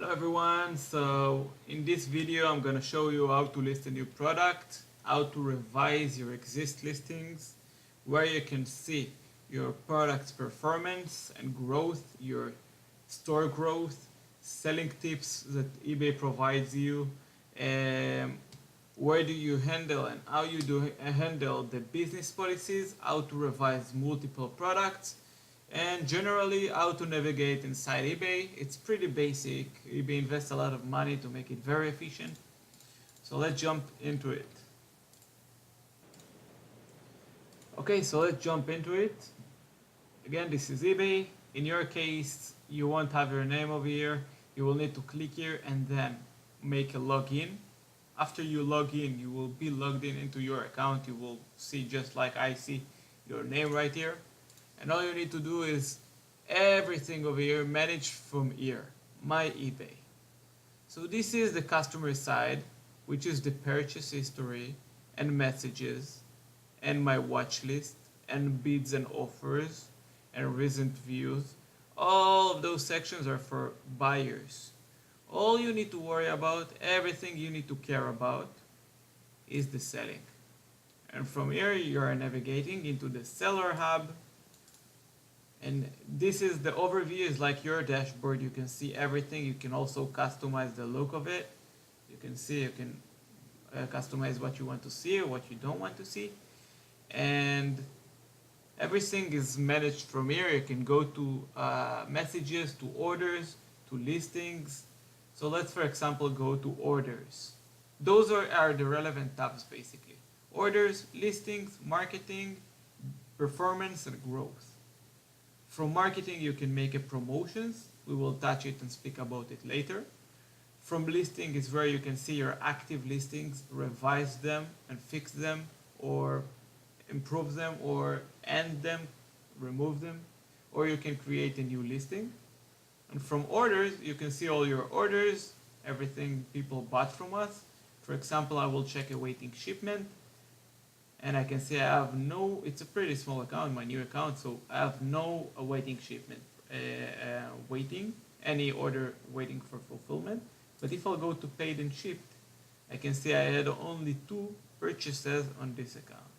Hello everyone, so in this video I'm going to show you how to list a new product, how to revise your existing listings, where you can see your product's performance and growth, your store growth, selling tips that eBay provides you, where do you handle and how you do handle the business policies, how to revise multiple products, and generally how to navigate inside eBay. It's pretty basic. eBay invests a lot of money to make it very efficient. So let's jump into it. Okay, so let's jump into it. Again, this is eBay. In your case, you won't have your name over here. You will need to click here and then make a login. After you log in, you will be logged in into your account. You will see, just like I see, your name right here. And all you need to do is everything over here managed from here, my eBay. So this is the customer side, which is the purchase history and messages and my watch list and bids and offers and recent views. All of those sections are for buyers. All you need to worry about, everything you need to care about, is the selling. And from here you are navigating into the seller hub. And this is the overview, is like your dashboard. You can see everything. You can also customize the look of it. You can see, you can customize what you want to see or what you don't want to see. And everything is managed from here. You can go to messages, to orders, to listings. So let's, for example, go to orders. Those are the relevant tabs, basically. Orders, listings, marketing, performance, and growth. From marketing, you can make a promotions. We will touch it and speak about it later. From listing is where you can see your active listings, revise them and fix them, or improve them, or end them, remove them, or you can create a new listing. And from orders, you can see all your orders, everything people bought from us. For example, I will check awaiting shipment. And I can see I have no, it's a pretty small account, my new account, so I have no awaiting shipment, waiting, any order waiting for fulfillment. But if I'll go to paid and shipped, I can see I had only 2 purchases on this account.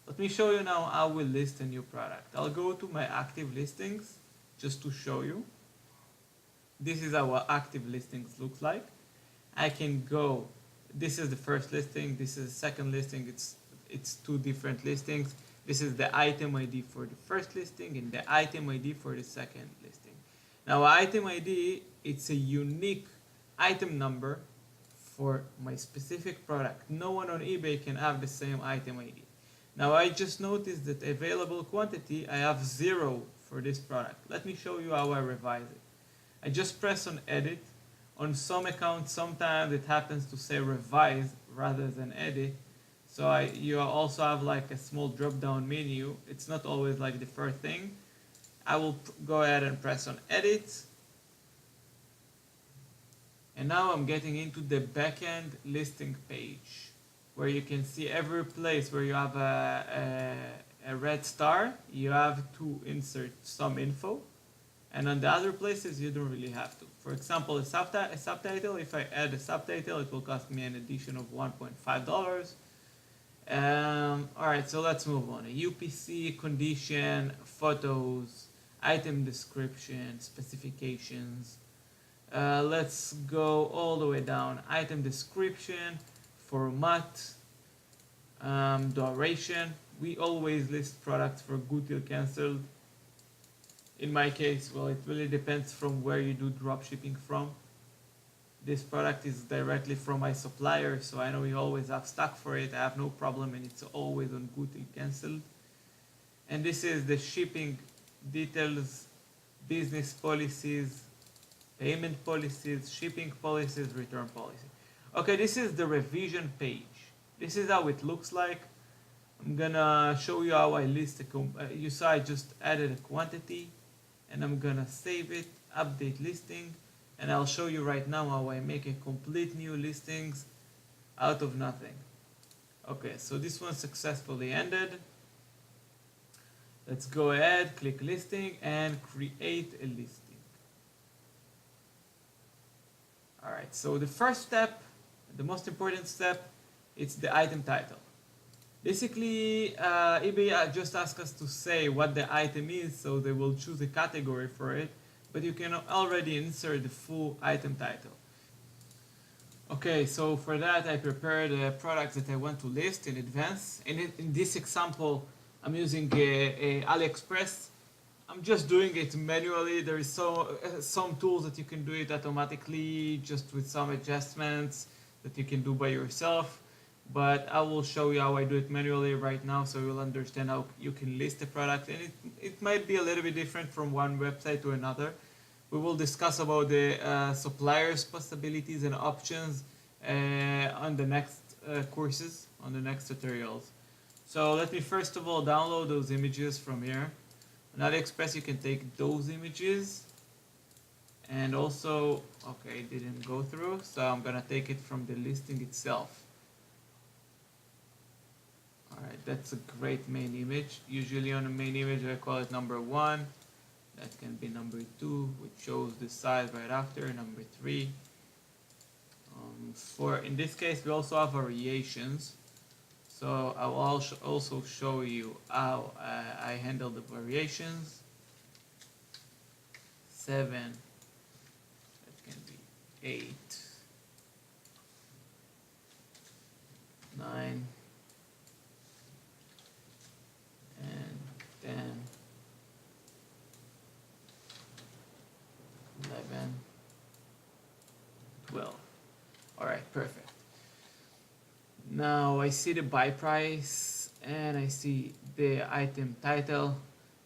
Let me show you now how we list a new product. I'll go to my active listings just to show you. This is how our active listings looks like. I can go, this is the first listing, this is the second listing, it's 2 different listings. This is the item ID for the first listing and the item ID for the second listing. Now, item ID, it's a unique item number for my specific product. No one on eBay can have the same item ID. Now, I just noticed that available quantity, I have 0 for this product. Let me show you how I revise it. I just press on edit. On some accounts, sometimes it happens to say revise rather than edit. So you also have like a small drop down menu. It's not always like the first thing. I will go ahead and press on edit. And now I'm getting into the backend listing page, where you can see every place where you have a red star, you have to insert some info. And on the other places, you don't really have to. For example, a subtitle, if I add a subtitle, it will cost me an addition of $1.5. Alright, so let's move on. A UPC, condition, photos, item description, specifications. Let's go all the way down. Item description, format, duration. We always list products for good till cancelled. In my case, well, it really depends from where you do drop shipping from. This product is directly from my supplier, so I know we always have stock for it. I have no problem, and it's always on good till cancelled. And this is the shipping details, business policies, payment policies, shipping policies, return policy. Okay, this is the revision page. This is how it looks like. I'm gonna show you how I list you saw I just added a quantity, and I'm gonna save it, update listing. And I'll show you right now how I make a complete new listings out of nothing. Okay, so this one successfully ended. Let's go ahead, click listing and create a listing. Alright, so the first step, the most important step, it's the item title. Basically, eBay just asks us to say what the item is, so they will choose a category for it, but you can already insert the full item title. Okay, so for that I prepared the products that I want to list in advance. And in this example, I'm using AliExpress. I'm just doing it manually. There is some tools that you can do it automatically, just with some adjustments that you can do by yourself. But I will show you how I do it manually right now, so you'll understand how you can list a product. And it might be a little bit different from one website to another. We will discuss about the suppliers possibilities and options on the next courses, on the next tutorials. So let me first of all download those images from here. On AliExpress you can take those images, and also, okay, it didn't go through, so I'm gonna take it from the listing itself. Alright, that's a great main image. Usually on a main image I call it number 1. That can be number 2, which shows the size right after, number 3. In this case we also have variations. So I will also show you how I handle the variations. 7, that can be 8, 9, and 10, 11, 12. Alright, perfect. Now I see the buy price and I see the item title.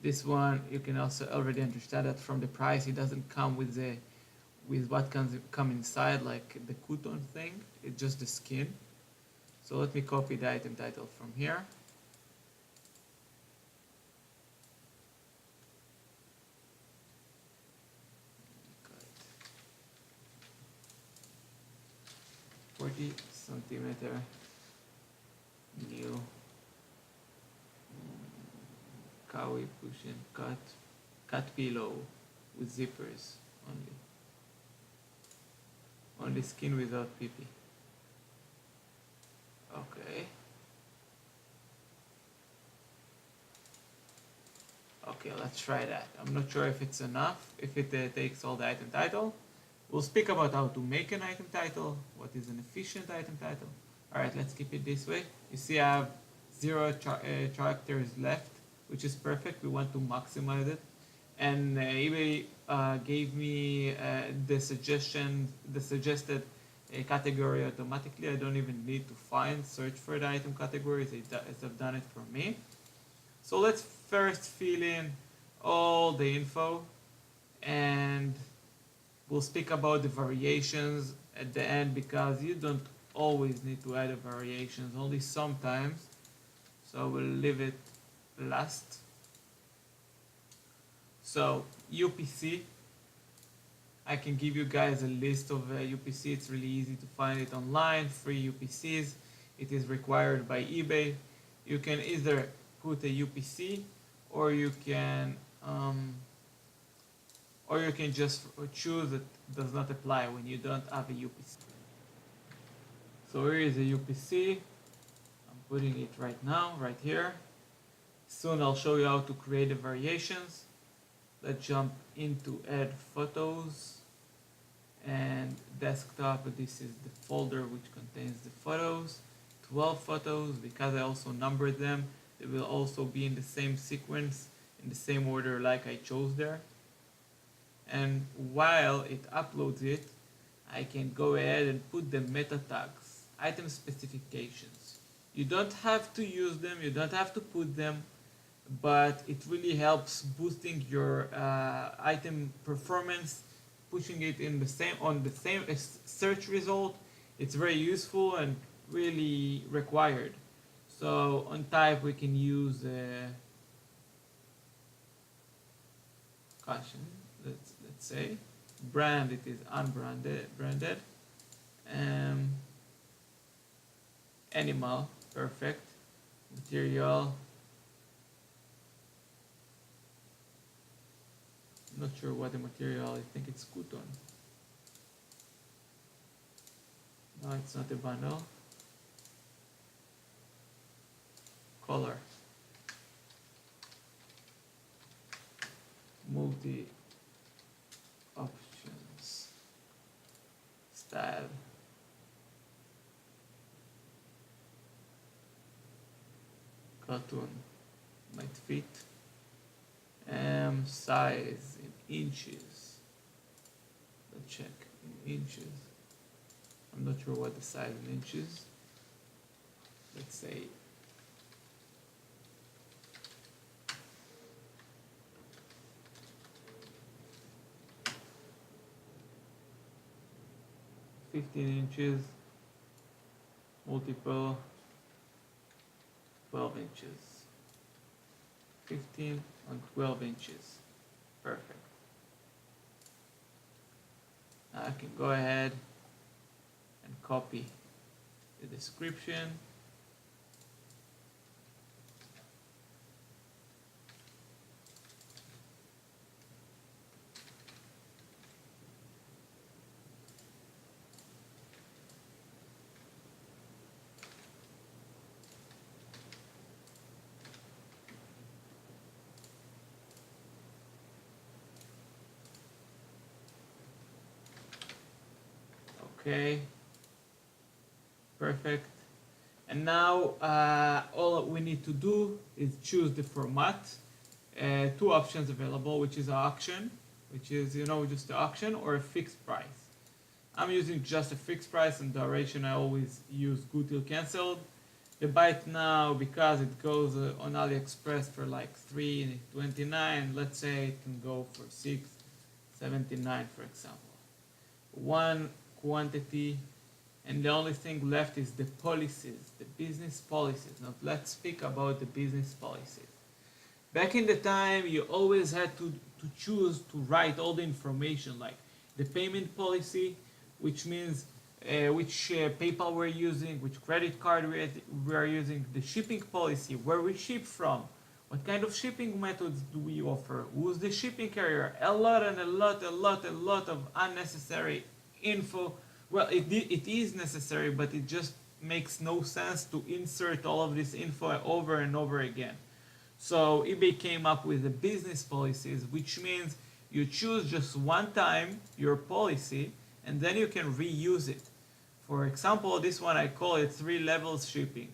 This one you can also already understand that from the price it doesn't come with what come inside, like the coton thing. It's just the skin. So let me copy the item title from here. Cut. 40 centimeter. New Kawi push and cut pillow with zippers only skin without PP. Okay, let's try that. I'm not sure if it's enough, if it takes all the item title. We'll speak about how to make an item title, what is an efficient item title. Alright, let's keep it this way. You see I have 0 characters left, which is perfect. We want to maximize it. And eBay gave me the suggested category automatically. I don't even need to search for the item categories. They've done it for me. So let's first fill in all the info, and we'll speak about the variations at the end, because you don't always need to add the variations, only sometimes. So we'll leave it last. So UPC, I can give you guys a list of UPC. It's really easy to find it online, free UPCs. It is required by eBay. You can either put a UPC, or you can just choose that does not apply when you don't have a UPC. So here is a UPC. I'm putting it right now, right here. Soon I'll show you how to create the variations. Let's jump into add photos and desktop. This is the folder which contains the photos. 12 photos, because I also numbered them. They will also be in the same sequence, in the same order like I chose there. And while it uploads it, I can go ahead and put the meta tags, item specifications. You don't have to use them, you don't have to put them, but it really helps boosting your item performance, pushing it on the same search result. It's very useful and really required. So on type we can use caution. Let's say brand, it is unbranded, branded. Animal, perfect. Material, not sure what the material, I think it's coton. No, it's not a bundle. Color. Multi options. Style. Cartoon might fit. Size in inches. Let's check in inches. I'm not sure what the size in inches. Let's say 15 inches, multiple 12 inches. 15 and 12 inches. Perfect. Now I can go ahead and copy the description. Okay, perfect. And now all we need to do is choose the format. Two options available, which is auction, which is, you know, just the auction, or a fixed price. I'm using just a fixed price, and duration I always use good till cancelled. The byte now, because it goes on AliExpress for like $3.29, let's say it can go for $6.79, for example. One quantity, and the only thing left is the policies, the business policies. Now let's speak about the business policies. Back in the time, you always had to choose to write all the information, like the payment policy, which means which PayPal we're using, which credit card we're using, the shipping policy, where we ship from, what kind of shipping methods do we offer, who's the shipping carrier, a lot of unnecessary info. Well, it is necessary, but it just makes no sense to insert all of this info over and over again. So eBay came up with the business policies, which means you choose just one time your policy, and then you can reuse it. For example, this one I call it 3 levels shipping.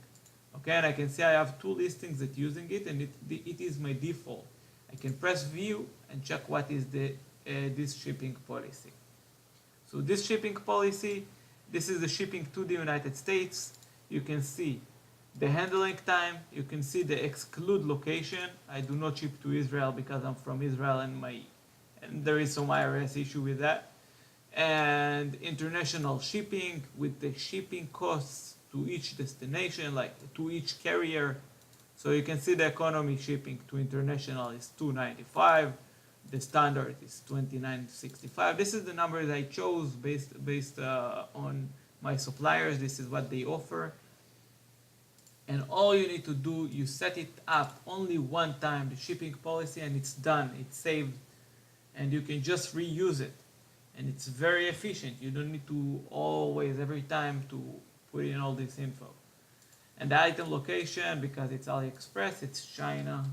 Okay, and I can see I have 2 listings that using it, and it is my default. I can press view and check what is the this shipping policy. So this shipping policy, this is the shipping to the United States. You can see the handling time, you can see the exclude location. I do not ship to Israel because I'm from Israel, and there is some IRS issue with that. And international shipping with the shipping costs to each destination, like to each carrier. So you can see the economy shipping to international is $2.95. The standard is $29.65. This is the number that I chose based on my suppliers. This is what they offer. And all you need to do, you set it up only one time, the shipping policy, and it's done. It's saved, and you can just reuse it. And it's very efficient. You don't need to always, every time, to put in all this info. And the item location, because it's AliExpress, it's China.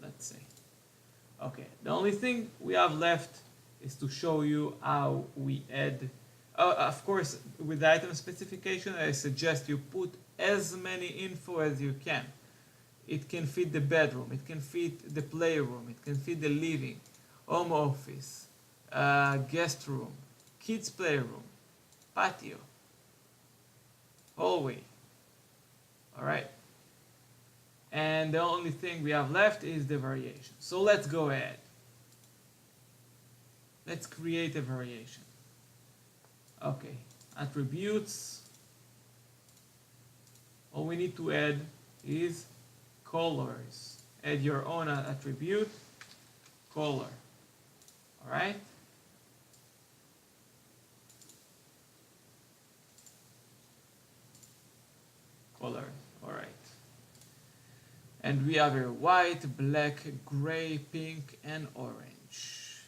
Let's say. Okay, the only thing we have left is to show you how we add. Of course, with the item specification, I suggest you put as many info as you can. It can fit the bedroom, it can fit the playroom, it can fit the living, home office, guest room, kids playroom, patio, hallway. All right. And the only thing we have left is the variation. So let's go ahead. Let's create a variation. Okay, attributes. All we need to add is colors. Add your own attribute, color. All right? Color, all right. And we have here white, black, gray, pink, and orange.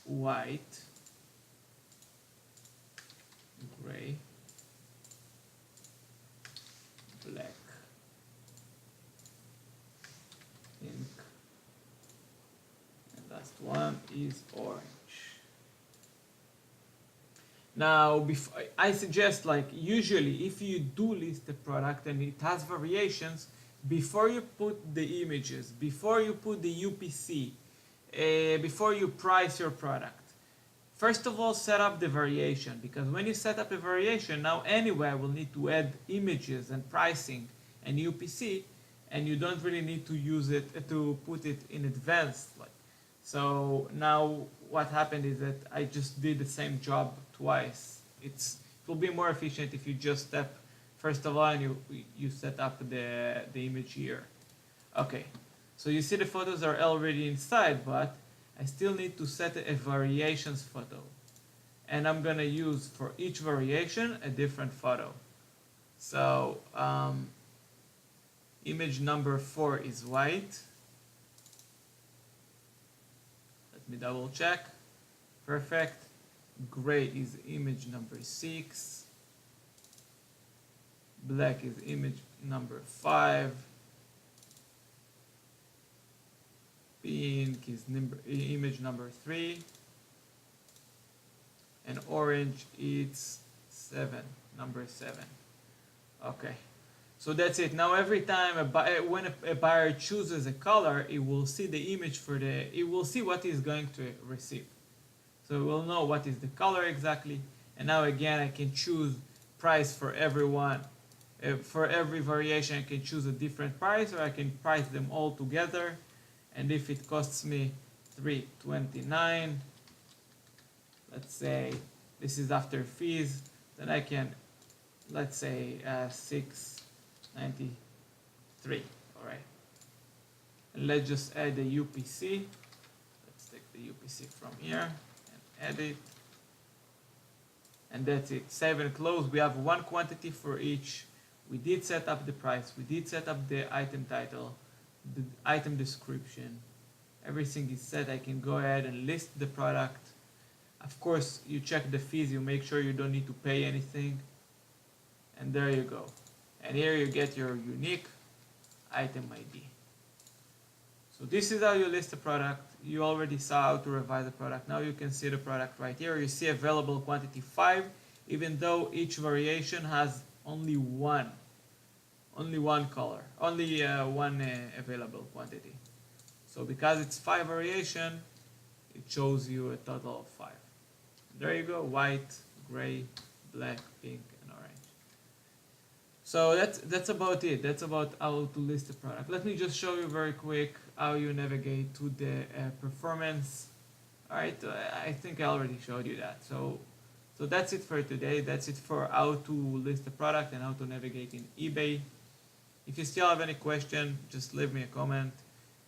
White, gray, black, pink, and last one is orange. Now, before, I suggest, like, usually if you do list a product and it has variations, before you put the images, before you put the UPC, before you price your product, first of all, set up the variation, because when you set up a variation, now anyway will need to add images and pricing and UPC, and you don't really need to use it to put it in advance. Like, so now what happened is that I just did the same job twice. It will be more efficient if you just step first of all and you set up the image here. Okay, so you see the photos are already inside, but I still need to set a variations photo, and I'm gonna use for each variation a different photo. So image number 4 is white. Let me double check. Perfect. Gray is image number 6. Black is image number 5. Pink is image number 3. And orange is 7, number 7. Okay, so that's it. Now every time when a buyer chooses a color, it will see the image it will see what he's going to receive. So we'll know what is the color exactly. And now again, I can choose price for everyone. For every variation, I can choose a different price, or I can price them all together. And if it costs me $3.29, let's say this is after fees, then I can, let's say $6.93. All right. And let's just add the UPC. Let's take the UPC from here. Edit, and that's it. Save and close. We have one quantity for each. We did set up the price, we did set up the item title, the item description, everything is set. I can go ahead and list the product. Of course, you check the fees, you make sure you don't need to pay anything, and there you go. And here you get your unique item ID. So this is how you list the product. You already saw how to revise the product. Now you can see the product right here. You see available quantity 5, even though each variation has only one color, only one available quantity. So because it's 5 variation, it shows you a total of 5. There you go, white, gray, black, pink, and orange. So that's about it. That's about how to list the product. Let me just show you very quick how you navigate to the performance. All right, I think I already showed you that. So that's it for today. That's it for how to list the product and how to navigate in eBay. If you still have any question, just leave me a comment.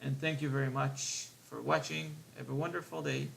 And thank you very much for watching. Have a wonderful day.